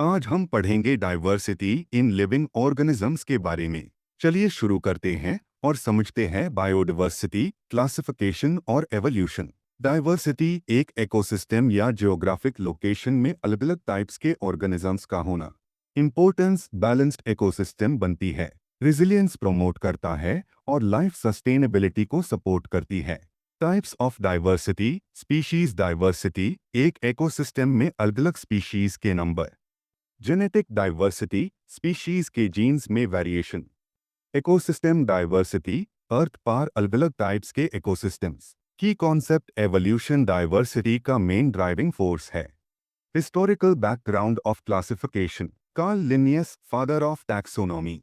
आज हम पढ़ेंगे डाइवर्सिटी इन लिविंग ऑर्गेनिजम्स के बारे में। चलिए शुरू करते हैं और समझते हैं बायोडाइवर्सिटी, क्लासिफिकेशन और एवोल्यूशन। डाइवर्सिटी एक इकोसिस्टम या जियोग्राफिक लोकेशन में अलग अलग टाइप्स के ऑर्गेनिजम्स का होना। इंपॉर्टेंस बैलेंस्ड इकोसिस्टम बनती है, रिजिलियंस प्रमोट करता है और लाइफ सस्टेनेबिलिटी को सपोर्ट करती है। Types of diversity. Species diversity एक इकोसिस्टम में अलग अलग स्पीशीज के नंबर। जेनेटिक डाइवर्सिटी स्पीशीज के जीन्स में वेरिएशन। इकोसिस्टम डाइवर्सिटी अर्थ पर अलग अलग टाइप्स के इकोसिस्टम्स की कॉन्सेप्ट। एवोल्यूशन डाइवर्सिटी का मेन ड्राइविंग फोर्स है। Historical background of classification. Karl Linnaeus father of taxonomy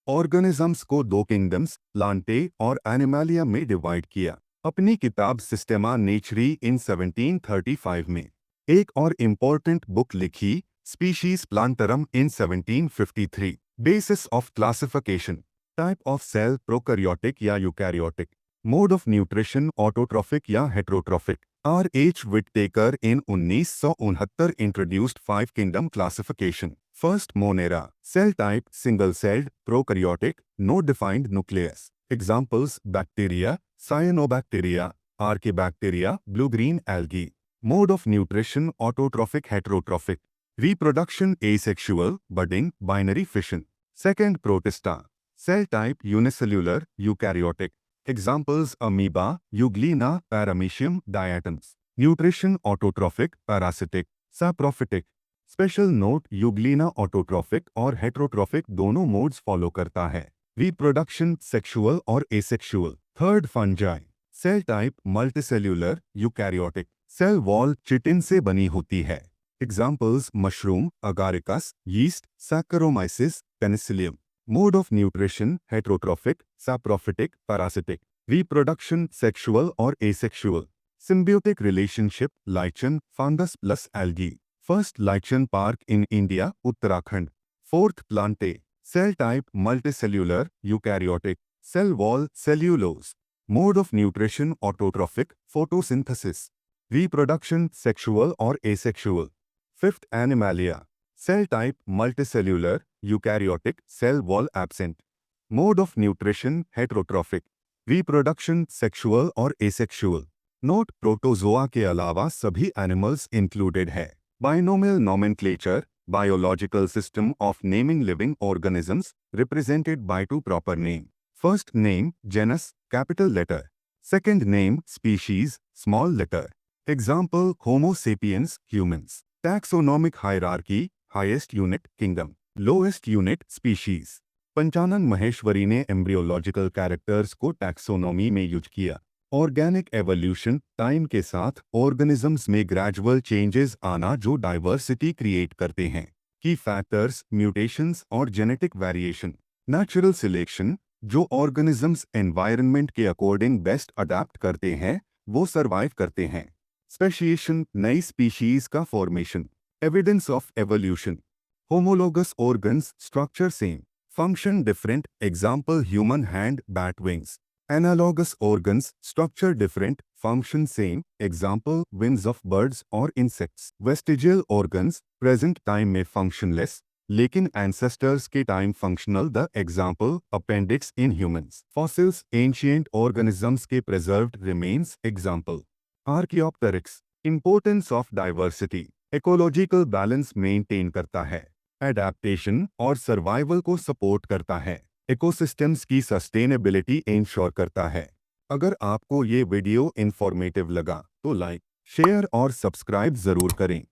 organisms को दो किंगडम्स प्लांटे और एनिमलिया में डिवाइड किया। अपनी किताब सिस्टेमा नेचुरी इन 1735 में एक और इम्पोर्टेंट बुक लिखी, species plantarum in 1753। Basis of classification. Type of cell prokaryotic या eukaryotic. Mode of nutrition autotrophic या heterotrophic. R H Whittaker in 1969 introduced 5 kingdom classification. First monera. Cell type single celled prokaryotic, no defined nucleus. Examples bacteria, cyanobacteria, archaebacteria, blue green algae. Mode of nutrition autotrophic heterotrophic. Reproduction asexual, budding, binary fission. Second protista. Cell type unicellular, eukaryotic. Examples amoeba, euglena, paramecium, diatoms. Nutrition autotrophic, parasitic, saprophytic. Special note euglena autotrophic और heterotrophic दोनों modes follow करता है। Reproduction sexual और asexual. Third fungi. Cell type multicellular, eukaryotic. Cell wall chitin से बनी होती है। Examples mushroom, agaricus, yeast, Saccharomyces, penicillium. Mode of nutrition heterotrophic, saprophytic, parasitic. Reproduction sexual or asexual. Symbiotic relationship lichen, fungus plus algae. First lichen park in India, Uttarakhand. Fourth plantae. Cell type multicellular, eukaryotic. Cell wall cellulose. Mode of nutrition autotrophic, photosynthesis. Reproduction sexual or asexual. Fifth animalia. Cell type multicellular, eukaryotic, cell wall absent. Mode of nutrition heterotrophic. Reproduction sexual और asexual. Note protozoa के अलावा सभी animals included है। Binomial nomenclature, biological system of naming living organisms represented by two proper name. First name genus, capital letter. Second name species, small letter. Example Homo sapiens, humans. Taxonomic hierarchy, highest unit kingdom, lowest unit species. Panchanan Maheshwari ने embryological characters को taxonomy में use किया। Organic evolution time के साथ organisms में gradual changes आना जो diversity create करते हैं। की फैक्टर्स म्यूटेशंस और जेनेटिक वेरिएशन। नेचुरल सिलेक्शन जो ऑर्गेनिजम्स एनवायरनमेंट के अकॉर्डिंग बेस्ट अडेप्ट करते हैं वो सरवाइव करते हैं। स्पेशिएशन नई स्पीशीज का formation. Evidence of evolution. Homologous organs structure same, function different. Example human hand, bat wings. Analogous organs structure different, function same. Example wings of birds और insects. Vestigial organs present time में functionless लेकिन ancestors के time functional. The example appendix in humans. Fossils ancient organisms के preserved remains. Example archaeopteryx. Importance of diversity ecological balance maintain करता है, adaptation और survival को support करता है, इकोसिस्टम्स की सस्टेनेबिलिटी इंश्योर करता है। अगर आपको ये वीडियो इंफॉर्मेटिव लगा तो लाइक, शेयर और सब्सक्राइब जरूर करें।